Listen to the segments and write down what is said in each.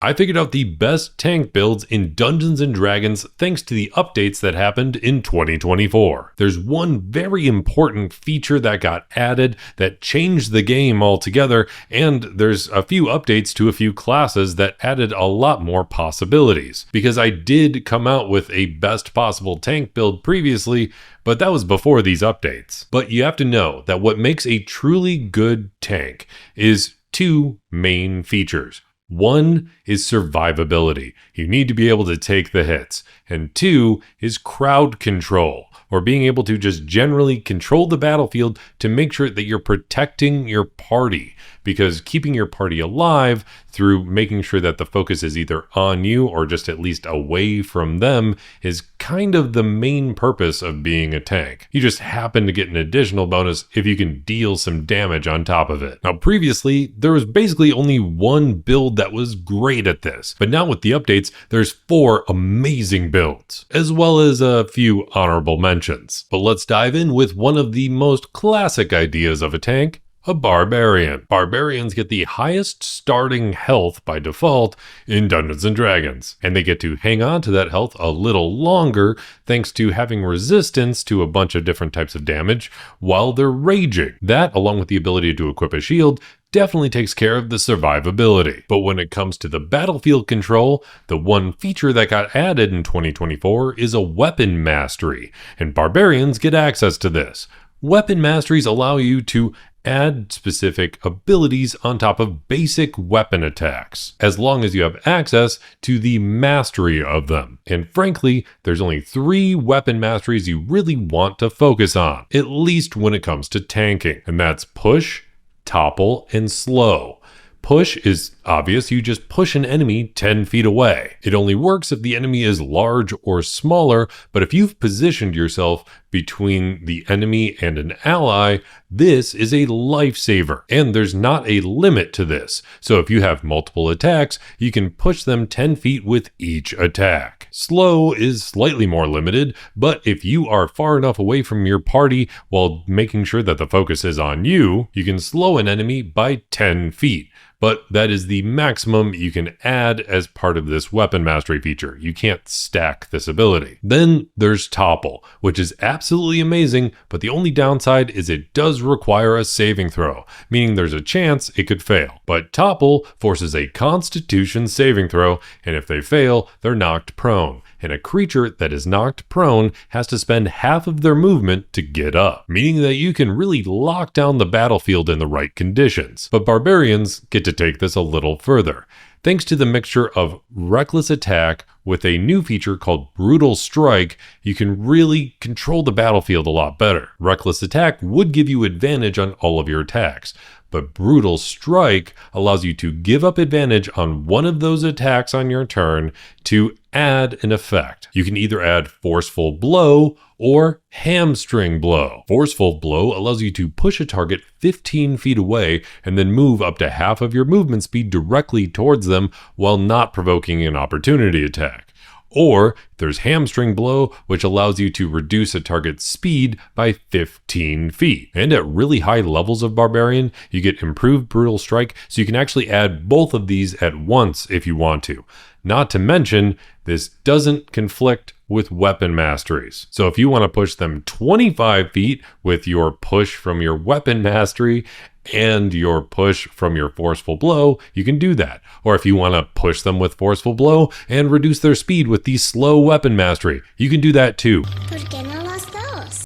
I figured out the best tank builds in Dungeons & Dragons thanks to the updates that happened in 2024. There's one very important feature that got added that changed the game altogether, and there's a few updates to a few classes that added a lot more possibilities. Because I did come out with a best possible tank build previously, but that was before these updates. But you have to know that what makes a truly good tank is two main features. One is survivability. You need to be able to take the hits. And two is crowd control, or being able to just generally control the battlefield to make sure that you're protecting your party. Because keeping your party alive through making sure that the focus is either on you or just at least away from them is kind of the main purpose of being a tank. You just happen to get an additional bonus if you can deal some damage on top of it. Now previously, there was basically only one build that was great at this, but now with the updates, there's 4 amazing builds, as well as a few honorable mentions. But let's dive in with one of the most classic ideas of a tank, a barbarian. Barbarians get the highest starting health by default in Dungeons & Dragons, and they get to hang on to that health a little longer thanks to having resistance to a bunch of different types of damage while they're raging. That, along with the ability to equip a shield, definitely takes care of the survivability. But when it comes to the battlefield control, the one feature that got added in 2024 is a weapon mastery, and barbarians get access to this. Weapon masteries allow you to add specific abilities on top of basic weapon attacks, as long as you have access to the mastery of them. And frankly, there's only 3 weapon masteries you really want to focus on, at least when it comes to tanking, and that's push, topple, and slow. Push is obvious, you just push an enemy 10 feet away. It only works if the enemy is large or smaller, but if you've positioned yourself between the enemy and an ally, this is a lifesaver, and there's not a limit to this. So if you have multiple attacks, you can push them 10 feet with each attack. Slow is slightly more limited, but if you are far enough away from your party while making sure that the focus is on you, you can slow an enemy by 10 feet. But that is the maximum you can add as part of this weapon mastery feature. You can't stack this ability. Then there's topple, which is absolutely amazing, but the only downside is it does require a saving throw, meaning there's a chance it could fail. But topple forces a constitution saving throw, and if they fail, they're knocked prone. And a creature that is knocked prone has to spend half of their movement to get up, meaning that you can really lock down the battlefield in the right conditions. But barbarians get to take this a little further, thanks to the mixture of reckless attack with a new feature called Brutal Strike. You can really control the battlefield a lot better. Reckless attack would give you advantage on all of your attacks, but Brutal Strike allows you to give up advantage on one of those attacks on your turn to add an effect. You can either add Forceful Blow or Hamstring Blow. Forceful Blow allows you to push a target 15 feet away and then move up to half of your movement speed directly towards them while not provoking an opportunity attack. Or there's Hamstring Blow, which allows you to reduce a target's speed by 15 feet. And at really high levels of Barbarian, you get improved Brutal Strike, so you can actually add both of these at once if you want to. Not to mention, this doesn't conflict with weapon masteries. So if you want to push them 25 feet with your push from your weapon mastery and your push from your Forceful Blow, you can do that. Or if you want to push them with Forceful Blow and reduce their speed with the slow weapon mastery, you can do that too.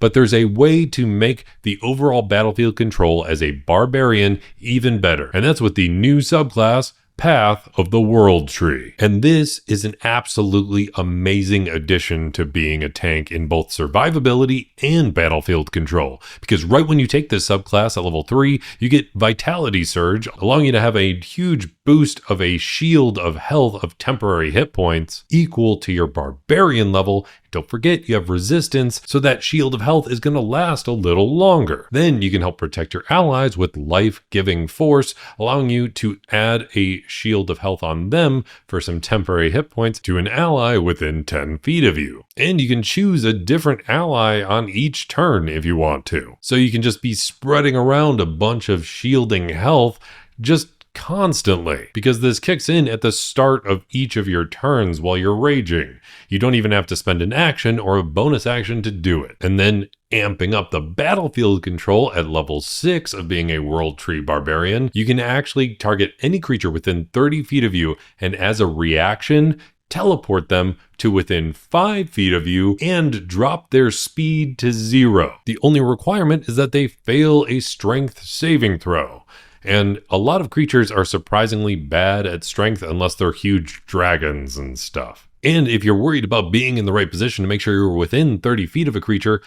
But there's a way to make the overall battlefield control as a barbarian even better, and that's with the new subclass, Path of the World Tree. And this is an absolutely amazing addition to being a tank in both survivability and battlefield control. Because right when you take this subclass at level 3, you get Vitality Surge, allowing you to have a huge boost of a shield of health of temporary hit points equal to your barbarian level. Don't forget you have resistance, so that shield of health is going to last a little longer. Then you can help protect your allies with life-giving force, allowing you to add a shield of health on them for some temporary hit points to an ally within 10 feet of you. And you can choose a different ally on each turn if you want to. So you can just be spreading around a bunch of shielding health, just constantly, because this kicks in at the start of each of your turns while you're raging. You don't even have to spend an action or a bonus action to do it. And then amping up the battlefield control at level 6 of being a World Tree Barbarian, you can actually target any creature within 30 feet of you, and as a reaction, teleport them to within 5 feet of you and drop their speed to 0. The only requirement is that they fail a strength saving throw. And a lot of creatures are surprisingly bad at strength unless they're huge dragons and stuff. And if you're worried about being in the right position to make sure you're within 30 feet of a creature,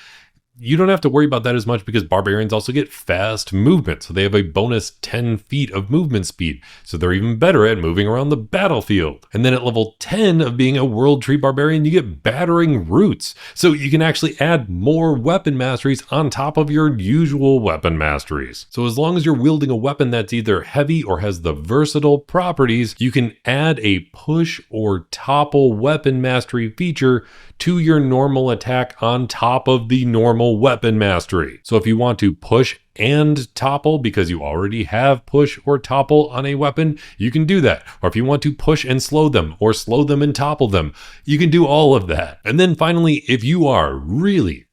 you don't have to worry about that as much because barbarians also get fast movement. So they have a bonus 10 feet of movement speed. So they're even better at moving around the battlefield. And then at level 10 of being a World Tree Barbarian, you get battering roots. So you can actually add more weapon masteries on top of your usual weapon masteries. So as long as you're wielding a weapon that's either heavy or has the versatile properties, you can add a push or topple weapon mastery feature to your normal attack on top of the normal weapon mastery. So if you want to push and topple because you already have push or topple on a weapon, you can do that. Or if you want to push and slow them or slow them and topple them, you can do all of that. And then finally, if you are really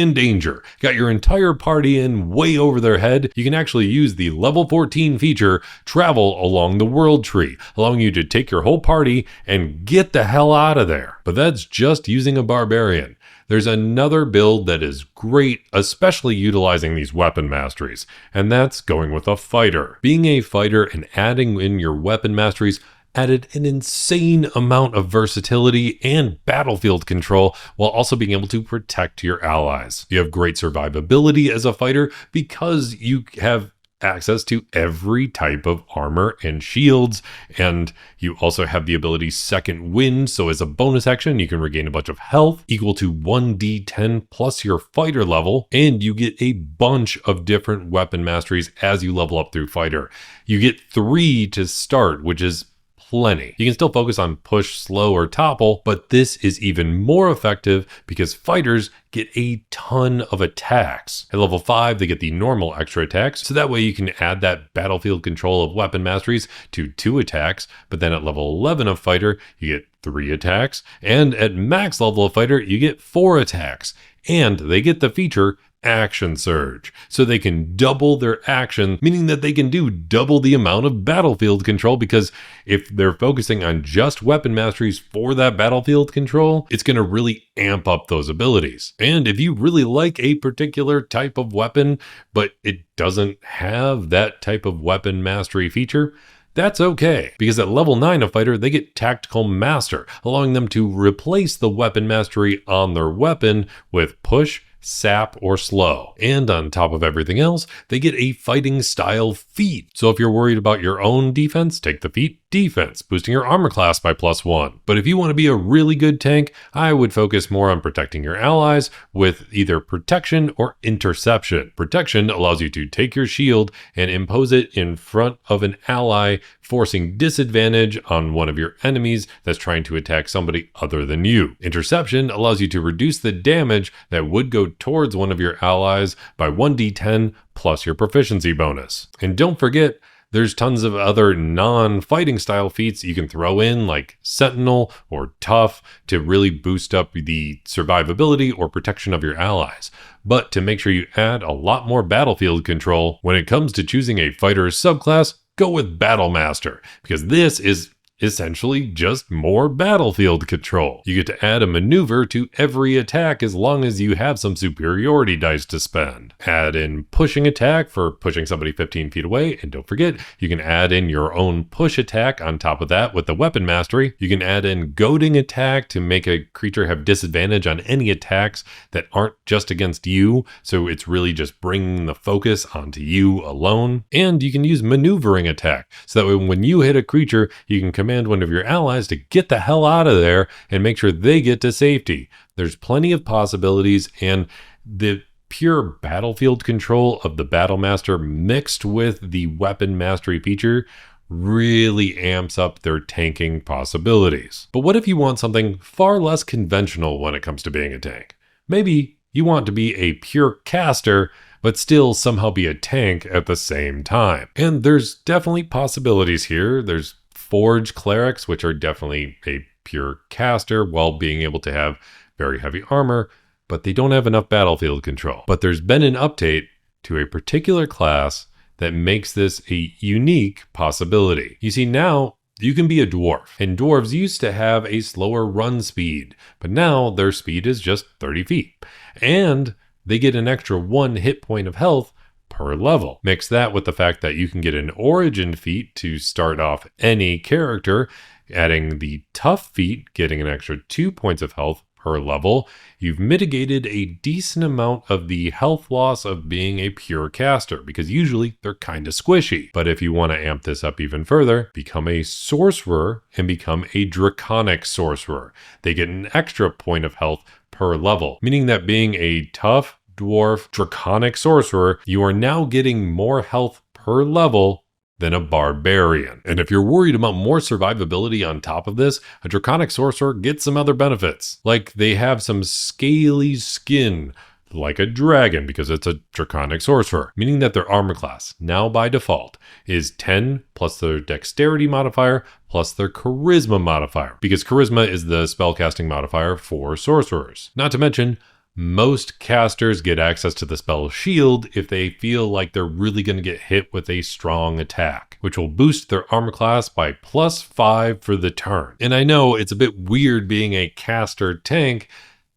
in danger, got your entire party in way over their head, you can actually use the level 14 feature, Travel Along the World Tree, allowing you to take your whole party and get the hell out of there. But that's just using a barbarian. There's another build that is great, especially utilizing these weapon masteries, and that's going with a fighter. Being a fighter and adding in your weapon masteries added an insane amount of versatility and battlefield control while also being able to protect your allies. You have great survivability as a fighter because you have access to every type of armor and shields, and you also have the ability Second Wind, so as a bonus action you can regain a bunch of health equal to 1d10 plus your fighter level, and you get a bunch of different weapon masteries as you level up through fighter. You get 3 to start, which is plenty. You can still focus on push, slow, or topple, but this is even more effective because fighters get a ton of attacks. At level 5, they get the normal extra attacks, so that way you can add that battlefield control of weapon masteries to 2 attacks, but then at level 11 of fighter, you get 3 attacks, and at max level of fighter, you get 4 attacks, and they get the feature Action Surge, so they can double their action, meaning that they can do double the amount of battlefield control, because if they're focusing on just weapon masteries for that battlefield control, it's going to really amp up those abilities. And if you really like a particular type of weapon, but it doesn't have that type of weapon mastery feature, that's okay, because at level 9 of fighter, they get Tactical Master, allowing them to replace the weapon mastery on their weapon with push, sap, or slow. And on top of everything else, they get a fighting style feat. So if you're worried about your own defense, take the feat Defense, boosting your armor class by +1. But if you want to be a really good tank, I would focus more on protecting your allies with either Protection or Interception. Protection allows you to take your shield and impose it in front of an ally, forcing disadvantage on one of your enemies that's trying to attack somebody other than you. Interception allows you to reduce the damage that would go towards one of your allies by 1d10 plus your proficiency bonus. And don't forget, there's tons of other non-fighting style feats you can throw in, like Sentinel or Tough, to really boost up the survivability or protection of your allies. But to make sure you add a lot more battlefield control, when it comes to choosing a fighter subclass, go with Battle Master, because this is essentially just more battlefield control. You get to add a maneuver to every attack as long as you have some superiority dice to spend. Add in pushing attack for pushing somebody 15 feet away, and don't forget, you can add in your own push attack on top of that with the weapon mastery. You can add in goading attack to make a creature have disadvantage on any attacks that aren't just against you, so it's really just bringing the focus onto you alone. And you can use maneuvering attack, so that way when you hit a creature, you can command one of your allies to get the hell out of there and make sure they get to safety. There's plenty of possibilities, and the pure battlefield control of the Battle Master mixed with the weapon mastery feature really amps up their tanking possibilities. But what if you want something far less conventional when it comes to being a tank? Maybe you want to be a pure caster, but still somehow be a tank at the same time. And there's definitely possibilities here. There's Forge Clerics, which are definitely a pure caster while being able to have very heavy armor, but they don't have enough battlefield control. But there's been an update to a particular class that makes this a unique possibility. You see, now you can be a dwarf, and dwarves used to have a slower run speed, but now their speed is just 30 feet. And they get an extra 1 hit point of health per level. Mix that with the fact that you can get an origin feat to start off any character, adding the tough feat, getting an extra 2 points of health per level. You've mitigated a decent amount of the health loss of being a pure caster, because usually they're kind of squishy. But if you want to amp this up even further, become a sorcerer and become a draconic sorcerer. They get an extra point of health per level, meaning that being a tough dwarf draconic sorcerer, you are now getting more health per level than a barbarian. And if you're worried about more survivability on top of this, a draconic sorcerer gets some other benefits. Like they have some scaly skin, like a dragon, because it's a draconic sorcerer, meaning that their armor class, now by default, is 10 plus their dexterity modifier plus their charisma modifier, because charisma is the spellcasting modifier for sorcerers. Not to mention, most casters get access to the spell shield if they feel like they're really going to get hit with a strong attack, which will boost their armor class by +5 for the turn. And I know it's a bit weird being a caster tank,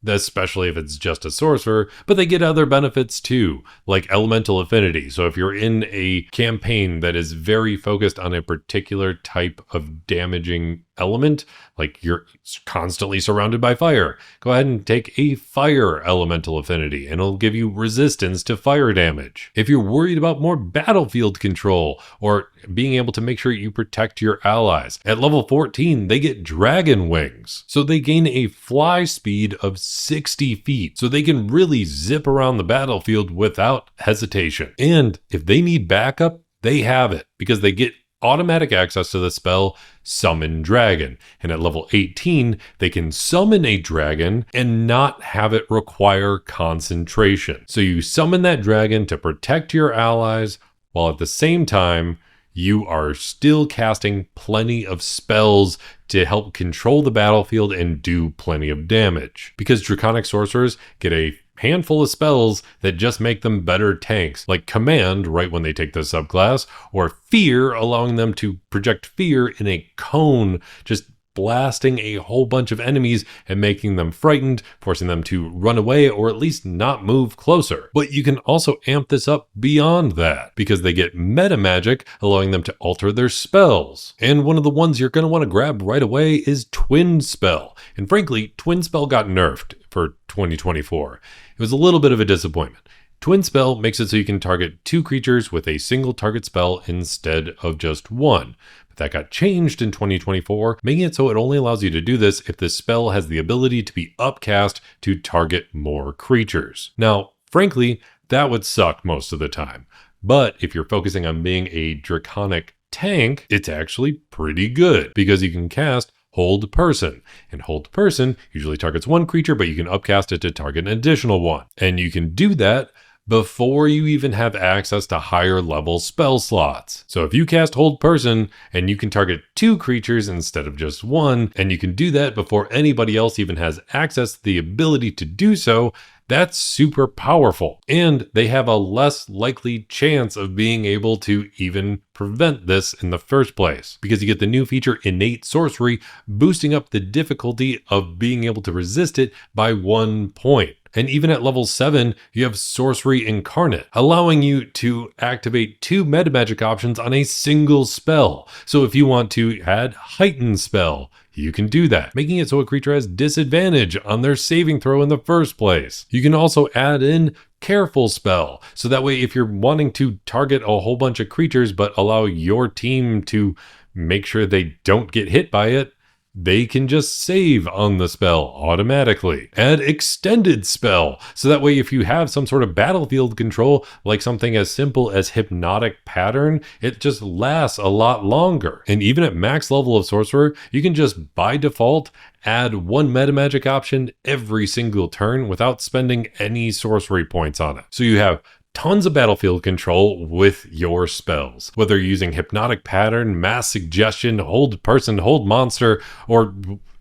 especially if it's just a sorcerer, but they get other benefits too, like elemental affinity. So if you're in a campaign that is very focused on a particular type of damaging element, like you're constantly surrounded by fire, go ahead and take a fire elemental affinity and it'll give you resistance to fire damage. If you're worried about more battlefield control or being able to make sure you protect your allies, at level 14 they get dragon wings, so they gain a fly speed of 60 feet, so they can really zip around the battlefield without hesitation. And if they need backup, they have it, because they get automatic access to the spell Summon Dragon. And at level 18, they can summon a dragon and not have it require concentration. So you summon that dragon to protect your allies, while at the same time, you are still casting plenty of spells to help control the battlefield and do plenty of damage. Because draconic sorcerers get a handful of spells that just make them better tanks, like Command right when they take the subclass, or Fear, allowing them to project fear in a cone, just blasting a whole bunch of enemies and making them frightened, forcing them to run away or at least not move closer. But you can also amp this up beyond that, because they get meta magic, allowing them to alter their spells. And one of the ones you're going to want to grab right away is Twin Spell. And frankly, Twin Spell got nerfed for 2024. It was a little bit of a disappointment. Twin Spell makes it so you can target 2 creatures with a single target spell instead of just 1. But that got changed in 2024, making it so it only allows you to do this if the spell has the ability to be upcast to target more creatures. Now, frankly, that would suck most of the time. But if you're focusing on being a draconic tank, it's actually pretty good, because you can cast Hold Person. And Hold Person usually targets 1 creature, but you can upcast it to target an additional 1. And you can do that before you even have access to higher level spell slots. So if you cast Hold Person and you can target 2 creatures instead of just 1, and you can do that before anybody else even has access to the ability to do so, that's super powerful. And they have a less likely chance of being able to even prevent this in the first place, because you get the new feature Innate Sorcery, boosting up the difficulty of being able to resist it by 1 point. And even at level 7, you have Sorcery Incarnate, allowing you to activate 2 meta magic options on a single spell. So if you want to add Heighten Spell, you can do that, making it so a creature has disadvantage on their saving throw in the first place. You can also add in Careful Spell, so that way if you're wanting to target a whole bunch of creatures but allow your team to make sure they don't get hit by it, they can just save on the spell automatically. Add Extended Spell, so that way if you have some sort of battlefield control, like something as simple as Hypnotic Pattern, it just lasts a lot longer. And even at max level of Sorcerer, you can just by default add 1 meta magic option every single turn without spending any sorcery points on it. So you have tons of battlefield control with your spells. Whether you're using Hypnotic Pattern, Mass Suggestion, Hold Person, Hold Monster, or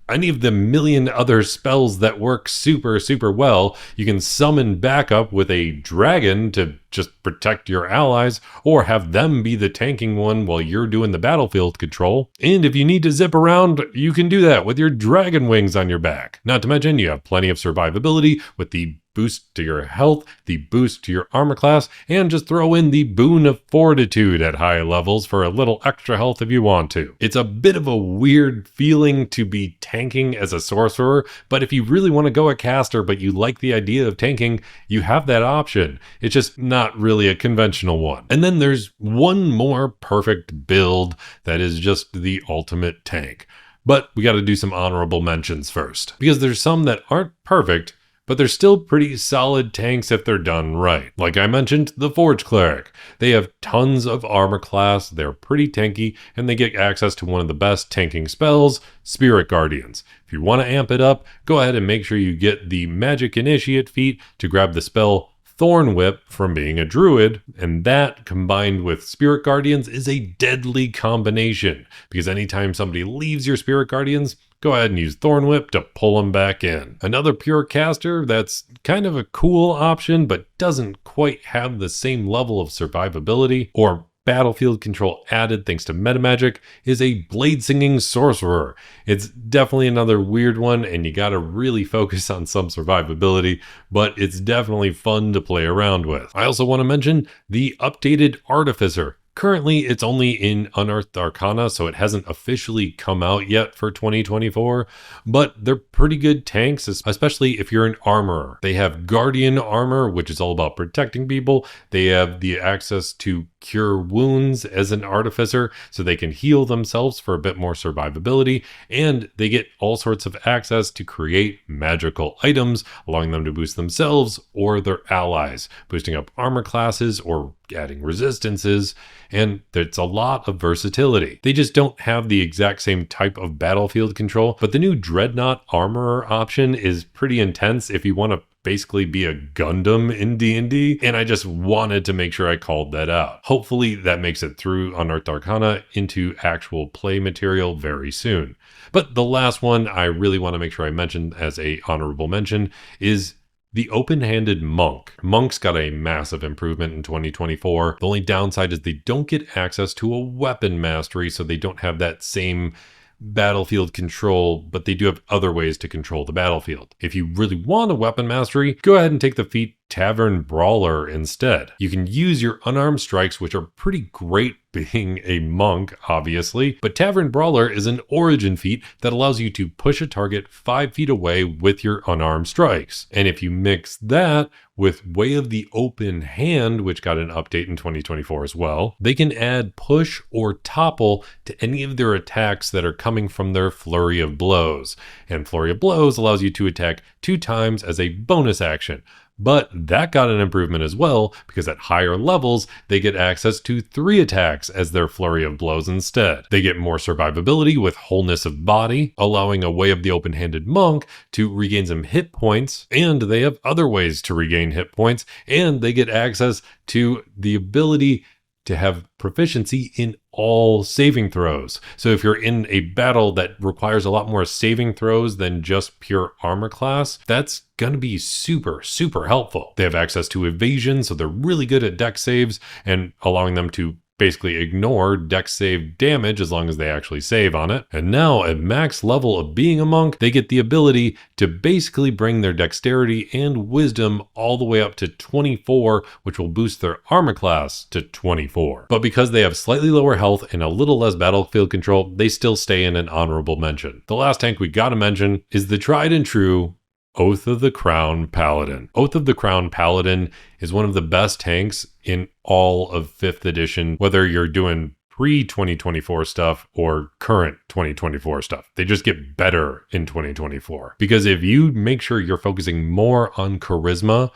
any of the million other spells that work super, super well, you can summon backup with a dragon to just protect your allies, or have them be the tanking one while you're doing the battlefield control. And if you need to zip around, you can do that with your dragon wings on your back. Not to mention, you have plenty of survivability with the boost to your health, the boost to your armor class, and just throw in the boon of fortitude at high levels for a little extra health if you want to. It's a bit of a weird feeling to be tanking as a sorcerer, but if you really want to go a caster but you like the idea of tanking, you have that option. It's just not really a conventional one. And then there's one more perfect build that is just the ultimate tank. But we got to do some honorable mentions first, because there's some that aren't perfect, but they're still pretty solid tanks if they're done right. Like I mentioned, the Forge Cleric. They have tons of armor class, they're pretty tanky, and they get access to one of the best tanking spells, Spirit Guardians. If you want to amp it up, go ahead and make sure you get the Magic Initiate feat to grab the spell Thorn Whip from being a druid, and that combined with Spirit Guardians is a deadly combination, because anytime somebody leaves your Spirit Guardians, go ahead and use Thorn Whip to pull them back in. Another pure caster that's kind of a cool option but doesn't quite have the same level of survivability or battlefield control added thanks to meta magic is a blade singing sorcerer. It's definitely another weird one, and you gotta really focus on some survivability, but it's definitely fun to play around with. I also want to mention the updated Artificer. Currently, it's only in Unearthed Arcana, so it hasn't officially come out yet for 2024, but they're pretty good tanks, especially if you're an armorer. They have Guardian Armor, which is all about protecting people. They have the access to Cure Wounds as an Artificer, so they can heal themselves for a bit more survivability, and they get all sorts of access to create magical items, allowing them to boost themselves or their allies, boosting up armor classes or adding resistances, and it's a lot of versatility. They just don't have the exact same type of battlefield control, but the new Dreadnought Armorer option is pretty intense if you want to basically be a Gundam in D&D, and I just wanted to make sure I called that out. Hopefully that makes it through Unearthed Arcana into actual play material very soon. But the last one I really want to make sure I mention as a honorable mention is the Open-Handed Monk. Monk's got a massive improvement in 2024. The only downside is they don't get access to a weapon mastery, so they don't have that same battlefield control, but they do have other ways to control the battlefield. If you really want a weapon mastery, go ahead and take the feat Tavern Brawler instead. You can use your unarmed strikes, which are pretty great being a monk, obviously, but Tavern Brawler is an origin feat that allows you to push a target 5 feet away with your unarmed strikes. And if you mix that with Way of the Open Hand, which got an update in 2024 as well, they can add push or topple to any of their attacks that are coming from their Flurry of Blows. And Flurry of Blows allows you to attack 2 times as a bonus action. But that got an improvement as well, because at higher levels, they get access to 3 attacks as their Flurry of Blows instead. They get more survivability with Wholeness of Body, allowing a Way of the Open-Handed Monk to regain some hit points, and they have other ways to regain hit points, and they get access to the ability to have proficiency in all saving throws. So if you're in a battle that requires a lot more saving throws than just pure armor class, that's going to be super, super helpful. They have access to evasion, so they're really good at dex saves and allowing them to basically ignore dex save damage as long as they actually save on it. And now at max level of being a monk, they get the ability to basically bring their dexterity and wisdom all the way up to 24, which will boost their armor class to 24. But because they have slightly lower health and a little less battlefield control, they still stay in an honorable mention. The last tank we gotta mention is the tried and true Oath of the Crown Paladin. Oath of the Crown Paladin is one of the best tanks in all of 5th edition, whether you're doing pre-2024 stuff or current 2024 stuff. They just get better in 2024. Because if you make sure you're focusing more on charisma,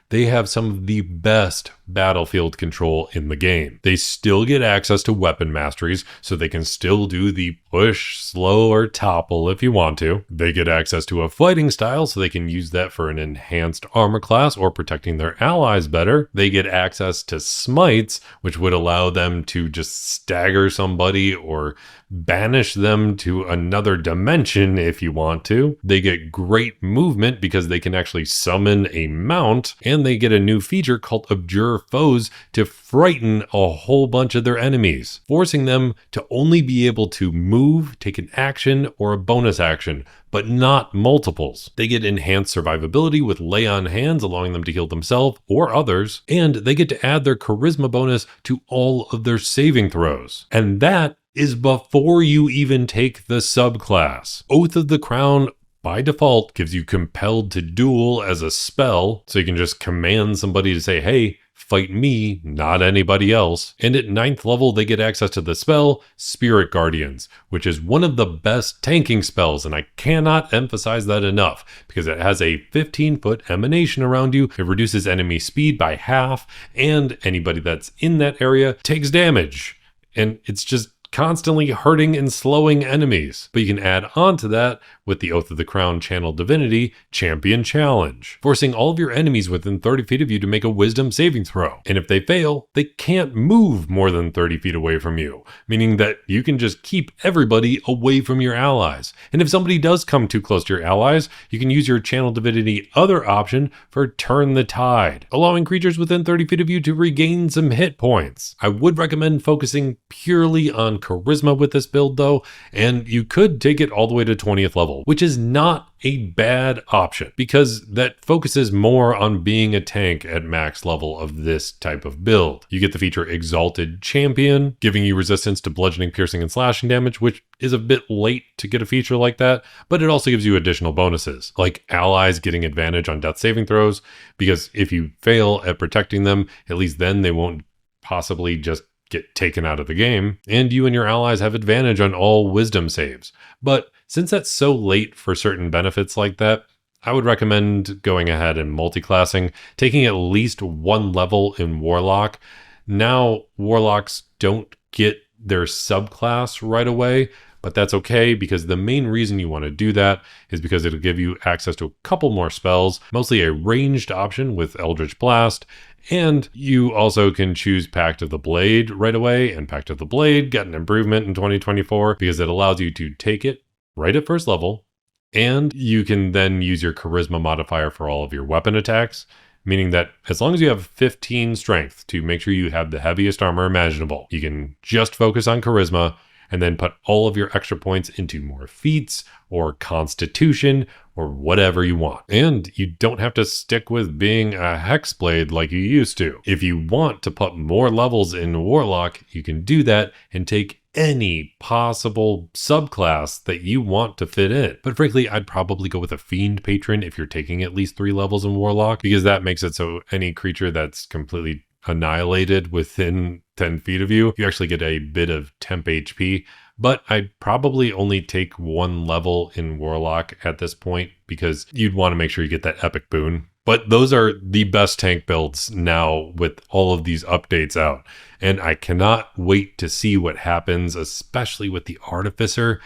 they have some of the best battlefield control in the game. They still get access to weapon masteries, so they can still do the push, slow, or topple if you want to. They get access to a fighting style, so they can use that for an enhanced armor class or protecting their allies better. They get access to smites, which would allow them to just stagger somebody or banish them to another dimension if you want to. They get great movement because they can actually summon a mount, and they get a new feature called Abjure Foes to frighten a whole bunch of their enemies, forcing them to only be able to move, take an action, or a bonus action, but not multiples. They get enhanced survivability with lay on hands, allowing them to heal themselves or others, and they get to add their charisma bonus to all of their saving throws. And that is before you even take the subclass. Oath of the Crown by default gives you compelled to duel as a spell, so you can just command somebody to say, hey, fight me, not anybody else. And at 9th level, they get access to the spell Spirit Guardians, which is one of the best tanking spells, and I cannot emphasize that enough because it has a 15-foot emanation around you. It reduces enemy speed by half, and anybody that's in that area takes damage. And it's just constantly hurting and slowing enemies. But you can add on to that with the Oath of the Crown Channel Divinity Champion Challenge, forcing all of your enemies within 30 feet of you to make a wisdom saving throw. And if they fail, they can't move more than 30 feet away from you, meaning that you can just keep everybody away from your allies. And if somebody does come too close to your allies, you can use your Channel Divinity other option for Turn the Tide, allowing creatures within 30 feet of you to regain some hit points. I would recommend focusing purely on charisma with this build though, and you could take it all the way to 20th level, which is not a bad option because that focuses more on being a tank at max level of this type of build. You get the feature Exalted Champion, giving you resistance to bludgeoning, piercing, and slashing damage, which is a bit late to get a feature like that, but it also gives you additional bonuses, like allies getting advantage on death saving throws, because if you fail at protecting them, at least then they won't possibly just get taken out of the game, and you and your allies have advantage on all wisdom saves. But since that's so late for certain benefits like that, I would recommend going ahead and multi-classing, taking at least one level in Warlock. Now, Warlocks don't get their subclass right away, but that's okay because the main reason you want to do that is because it'll give you access to a couple more spells, mostly a ranged option with Eldritch Blast, and you also can choose Pact of the Blade right away, and Pact of the Blade got an improvement in 2024 because it allows you to take it right at first level, and you can then use your Charisma modifier for all of your weapon attacks, meaning that as long as you have 15 strength to make sure you have the heaviest armor imaginable, you can just focus on Charisma and then put all of your extra points into more feats or constitution or whatever you want. And you don't have to stick with being a Hexblade like you used to. If you want to put more levels in Warlock, you can do that and take any possible subclass that you want to fit in. But frankly, I'd probably go with a Fiend Patron if you're taking at least 3 levels in Warlock, because that makes it so any creature that's completely annihilated within 10 feet of you, you actually get a bit of temp HP. But I'd probably only take 1 level in Warlock at this point because you'd want to make sure you get that epic boon. But those are the best tank builds now with all of these updates out. And I cannot wait to see what happens, especially with the Artificer.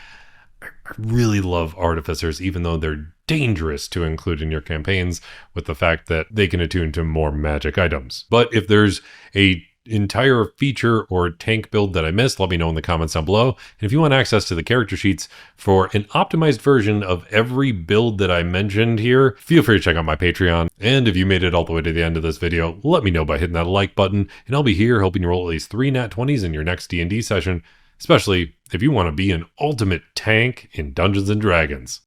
I really love Artificers, even though they're dangerous to include in your campaigns with the fact that they can attune to more magic items. But if there's a entire feature or tank build that I missed, let me know in the comments down below. And if you want access to the character sheets for an optimized version of every build that I mentioned here, feel free to check out my Patreon. And if you made it all the way to the end of this video, let me know by hitting that like button, and I'll be here helping you roll at least 3 nat 20s in your next D&D session, especially if you want to be an ultimate tank in Dungeons & Dragons.